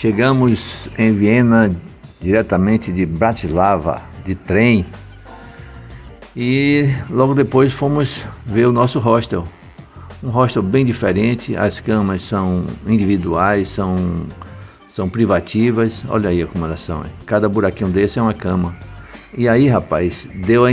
Chegamos em Viena diretamente de Bratislava, de trem. E logo depois fomos ver o nosso hostel. Um hostel bem diferente, as camas são individuais, são privativas. Olha aí como elas são. Cada buraquinho desse é uma cama. E aí, rapaz, deu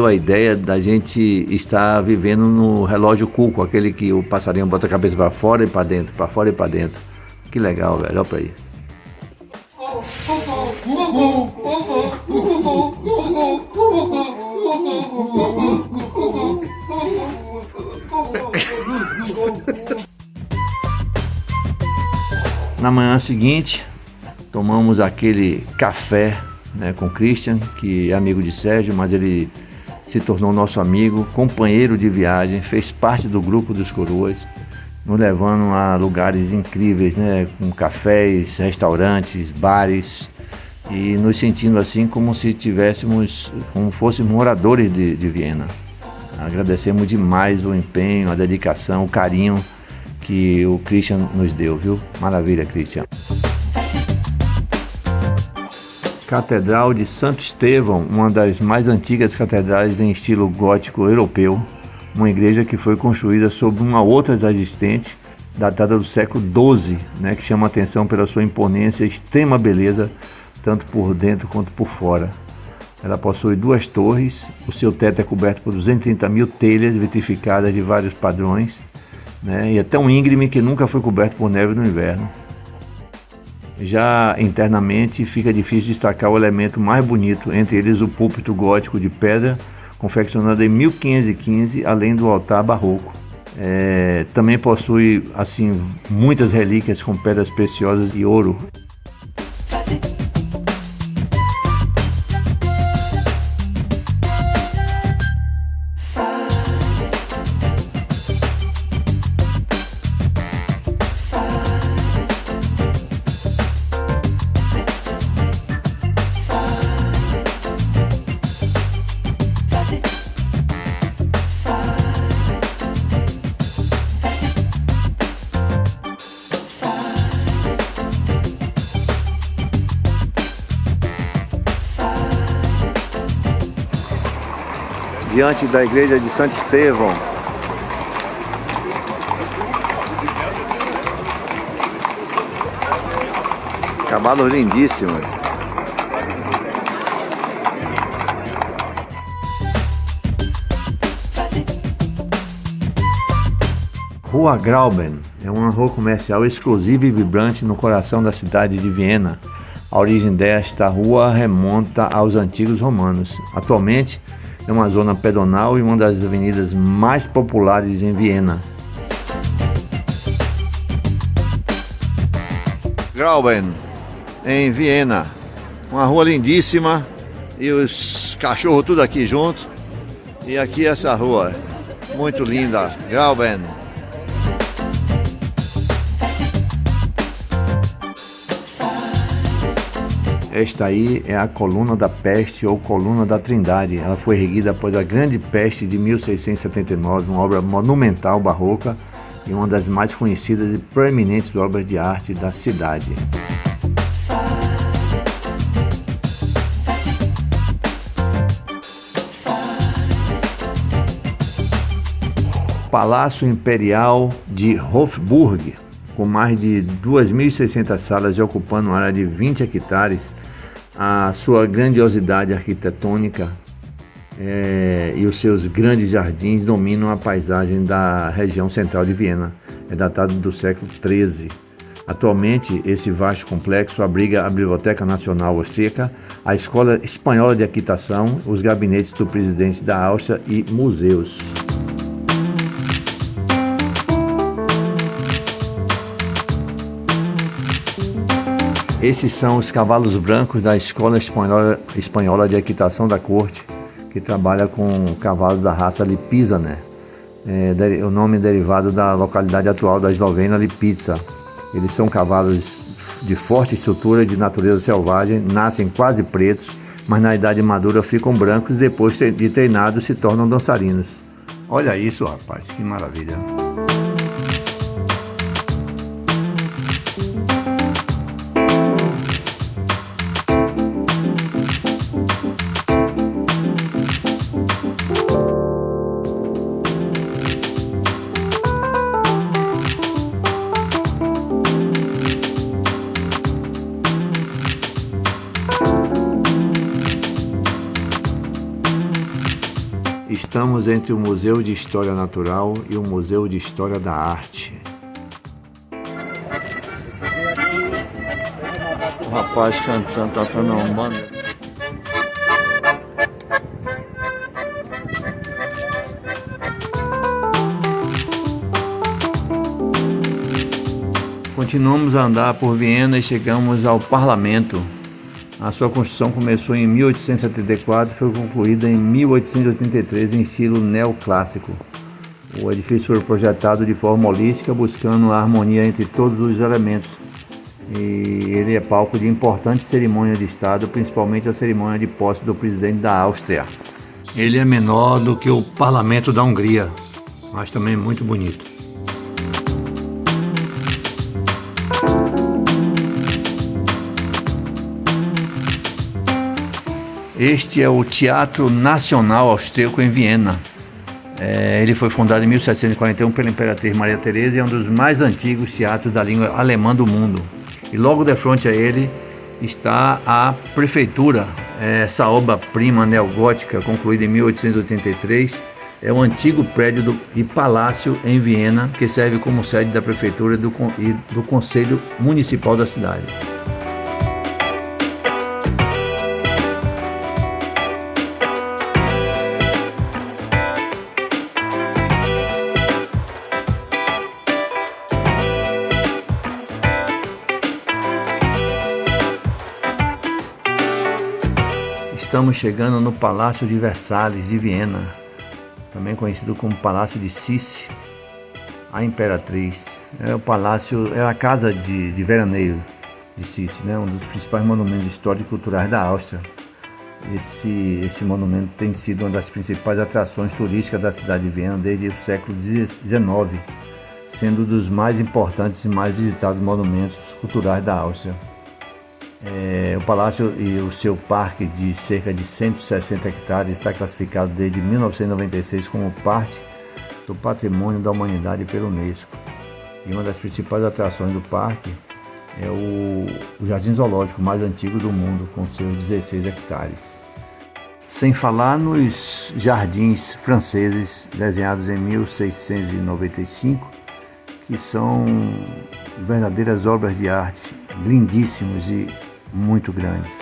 a ideia da gente estar vivendo no relógio Cuco, aquele que o passarinho bota a cabeça para fora e para dentro, para fora e para dentro. Que legal, velho, olha pra aí. Na manhã seguinte, tomamos aquele café, né, com Christian, que é amigo de Sérgio, mas ele se tornou nosso amigo, companheiro de viagem, fez parte do grupo dos Coroas, nos levando a lugares incríveis, né, com cafés, restaurantes, bares, e nos sentindo assim como se fôssemos moradores de Viena. Agradecemos demais o empenho, a dedicação, o carinho que o Christian nos deu, viu? Maravilha, Christian. Catedral de Santo Estevão, uma das mais antigas catedrais em estilo gótico europeu, uma igreja que foi construída sobre uma outra já existente, datada do século XII, né, que chama a atenção pela sua imponência e extrema beleza, tanto por dentro quanto por fora. Ela possui 2 torres, o seu teto é coberto por 230 mil telhas vitrificadas de vários padrões, né, e é tão íngreme que nunca foi coberto por neve no inverno. Já internamente fica difícil destacar o elemento mais bonito, entre eles o púlpito gótico de pedra, confeccionado em 1515, além do altar barroco. Também possui assim muitas relíquias com pedras preciosas e ouro. Diante da igreja de Santo Estevão. Cavalos lindíssimos. Rua Grauben é uma rua comercial exclusiva e vibrante no coração da cidade de Viena. A origem desta rua remonta aos antigos romanos. Atualmente, é uma zona pedonal e uma das avenidas mais populares em Viena. Grauben, em Viena. Uma rua lindíssima e os cachorros tudo aqui junto. E aqui essa rua, muito linda, Grauben. Esta aí é a Coluna da Peste ou Coluna da Trindade. Ela foi erguida após a Grande Peste de 1679, uma obra monumental barroca e uma das mais conhecidas e proeminentes obras de arte da cidade. Palácio Imperial de Hofburg, com mais de 2.600 salas e ocupando uma área de 20 hectares, a sua grandiosidade arquitetônica e os seus grandes jardins dominam a paisagem da região central de Viena. É datado do século XIII. Atualmente, esse vasto complexo abriga a Biblioteca Nacional Austríaca, a Escola Espanhola de Equitação, os gabinetes do presidente da Áustria e museus. Esses são os cavalos brancos da Escola Espanhola de Equitação da Corte, que trabalha com cavalos da raça Lipizzaner. O nome é derivado da localidade atual da Eslovênia, Lipica. Eles são cavalos de forte estrutura, de natureza selvagem, nascem quase pretos, mas na idade madura ficam brancos e depois de treinados se tornam dançarinos. Olha isso, rapaz, que maravilha! Estamos entre o Museu de História Natural e o Museu de História da Arte. O rapaz cantando, tocando uma banda. Continuamos a andar por Viena e chegamos ao Parlamento. A sua construção começou em 1874 e foi concluída em 1883 em estilo neoclássico. O edifício foi projetado de forma holística, buscando a harmonia entre todos os elementos. E ele é palco de importantes cerimônias de Estado, principalmente a cerimônia de posse do presidente da Áustria. Ele é menor do que o Parlamento da Hungria, mas também muito bonito. Este é o Teatro Nacional Austríaco em Viena. Ele foi fundado em 1741 pela Imperatriz Maria Teresa e é um dos mais antigos teatros da língua alemã do mundo. E logo de frente a ele está a prefeitura. Essa obra-prima neogótica, concluída em 1883, é um antigo prédio e palácio em Viena, que serve como sede da prefeitura e do Conselho Municipal da cidade. Estamos chegando no Palácio de Versalhes de Viena, também conhecido como Palácio de Sissi, a Imperatriz. É o palácio, é a casa de veraneio de Sissi, né? Um dos principais monumentos históricos e culturais da Áustria. Esse monumento tem sido uma das principais atrações turísticas da cidade de Viena desde o século XIX, sendo um dos mais importantes e mais visitados monumentos culturais da Áustria. O palácio e o seu parque de cerca de 160 hectares está classificado desde 1996 como parte do Patrimônio da Humanidade pela Unesco. E uma das principais atrações do parque é o Jardim Zoológico mais antigo do mundo, com seus 16 hectares. Sem falar nos jardins franceses desenhados em 1695, que são verdadeiras obras de arte, lindíssimos e muito grandes.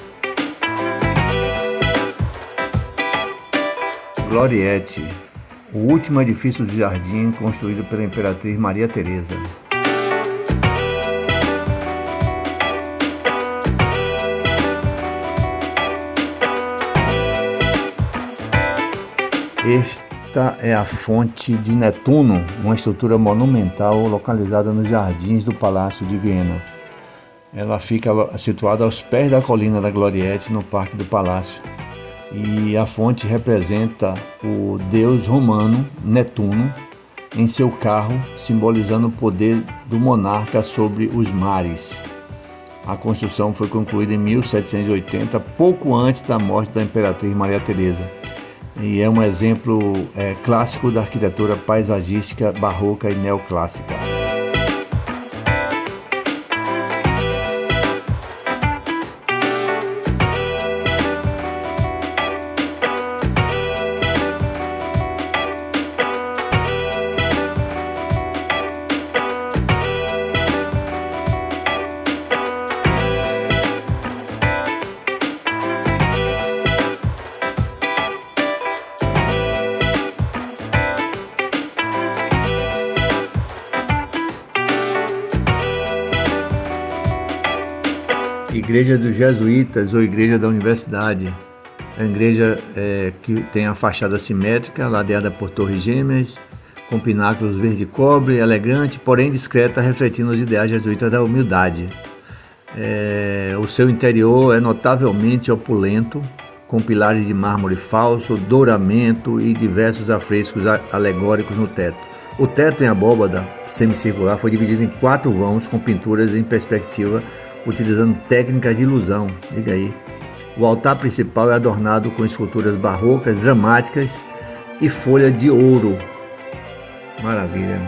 Gloriette, o último edifício do jardim construído pela Imperatriz Maria Teresa. Esta é a fonte de Netuno, uma estrutura monumental localizada nos jardins do Palácio de Viena. Ela fica situada aos pés da colina da Gloriette, no Parque do Palácio. E a fonte representa o deus romano Netuno em seu carro, simbolizando o poder do monarca sobre os mares. A construção foi concluída em 1780, pouco antes da morte da Imperatriz Maria Teresa. E é um exemplo clássico da arquitetura paisagística barroca e neoclássica. Igreja dos Jesuítas ou Igreja da Universidade. É uma igreja que tem a fachada simétrica, ladeada por torres gêmeas, com pináculos verde cobre, elegante, porém discreta, refletindo os ideais jesuítas da humildade. O seu interior é notavelmente opulento, com pilares de mármore falso, douramento e diversos afrescos alegóricos no teto. O teto em abóbada semicircular foi dividido em 4 vãos com pinturas em perspectiva, utilizando técnicas de ilusão. Liga aí. O altar principal é adornado com esculturas barrocas, dramáticas e folha de ouro. Maravilha, né?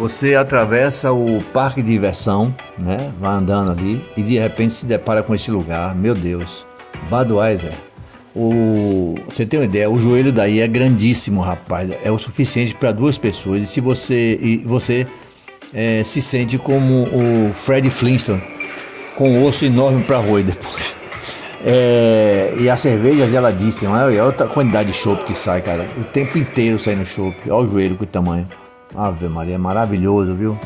Você atravessa o parque de diversão, né? Vai andando ali e de repente se depara com esse lugar. Meu Deus, Budweiser. Você tem uma ideia, o joelho daí é grandíssimo, rapaz. É o suficiente para 2 pessoas. E se você se sente como o Fred Flintstone, com um osso enorme para roer depois. E a cerveja geladíssima. Olha outra quantidade de chopp que sai, cara. O tempo inteiro saindo chopp. Olha o joelho com o tamanho. Ave Maria, é maravilhoso, viu?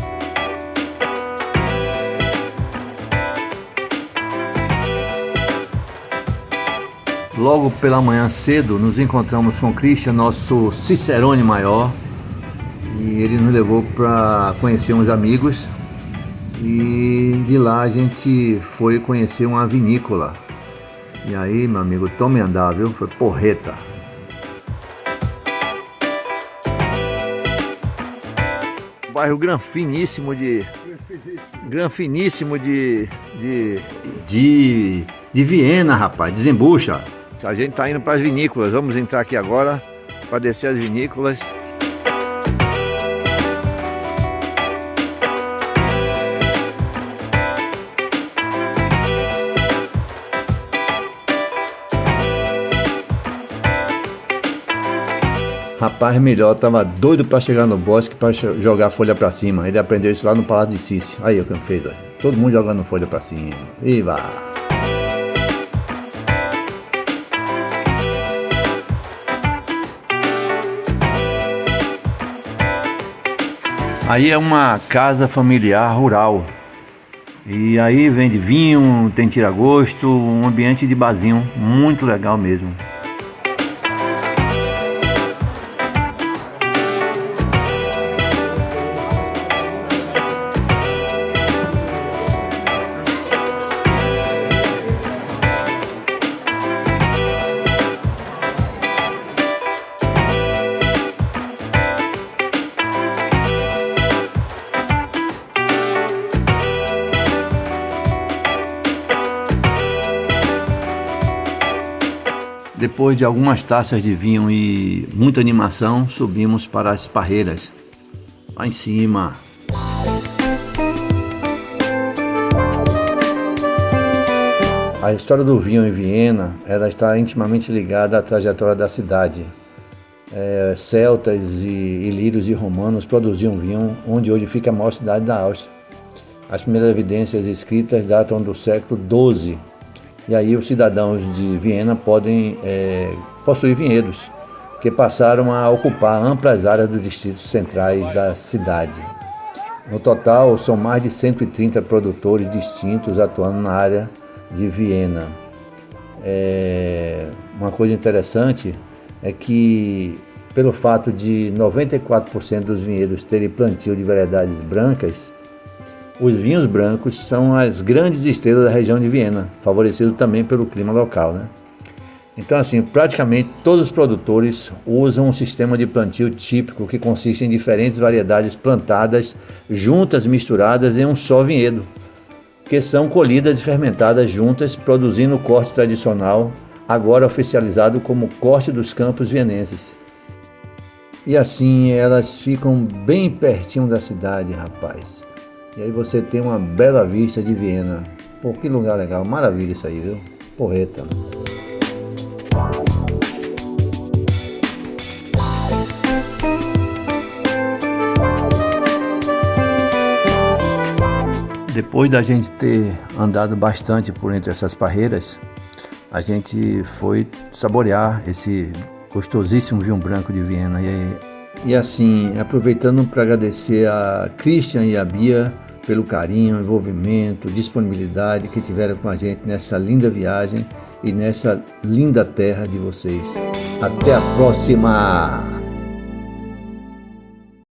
Logo pela manhã cedo, nos encontramos com o Christian, nosso cicerone maior. E ele nos levou para conhecer uns amigos. E de lá a gente foi conhecer uma vinícola. E aí, meu amigo, tome andar, viu? Foi porreta. Bairro granfiníssimo de Viena, rapaz. Desembucha. A gente tá indo para as vinícolas. Vamos entrar aqui agora para descer as vinícolas. Rapaz, melhor, tava doido pra chegar no bosque pra jogar folha pra cima. Ele aprendeu isso lá no Palácio de Cício. Aí o que ele fez, ó. Todo mundo jogando folha pra cima. E vá. Aí é uma casa familiar rural. E aí vende vinho, tem tira-gosto, um ambiente de barzinho muito legal mesmo. Depois de algumas taças de vinho e muita animação, subimos para as parreiras, lá em cima. A história do vinho em Viena, ela está intimamente ligada à trajetória da cidade. Celtas e ilírios e romanos produziam vinho onde hoje fica a maior cidade da Áustria. As primeiras evidências escritas datam do século XII. E aí os cidadãos de Viena podem possuir vinhedos, que passaram a ocupar amplas áreas dos distritos centrais da cidade. No total, são mais de 130 produtores distintos atuando na área de Viena. Uma coisa interessante é que, pelo fato de 94% dos vinhedos terem plantio de variedades brancas, os vinhos brancos são as grandes estrelas da região de Viena, favorecido também pelo clima local, né? Então, assim, praticamente todos os produtores usam um sistema de plantio típico que consiste em diferentes variedades plantadas, juntas, misturadas em um só vinhedo, que são colhidas e fermentadas juntas, produzindo o corte tradicional, agora oficializado como corte dos campos vienenses. E assim elas ficam bem pertinho da cidade, rapaz. E aí você tem uma bela vista de Viena. Pô, que lugar legal, maravilha isso aí, viu? Porreta. Depois da gente ter andado bastante por entre essas parreiras, a gente foi saborear esse gostosíssimo vinho branco de Viena. E assim, aproveitando para agradecer a Christian e a Bia pelo carinho, envolvimento, disponibilidade que tiveram com a gente nessa linda viagem e nessa linda terra de vocês. Até a próxima!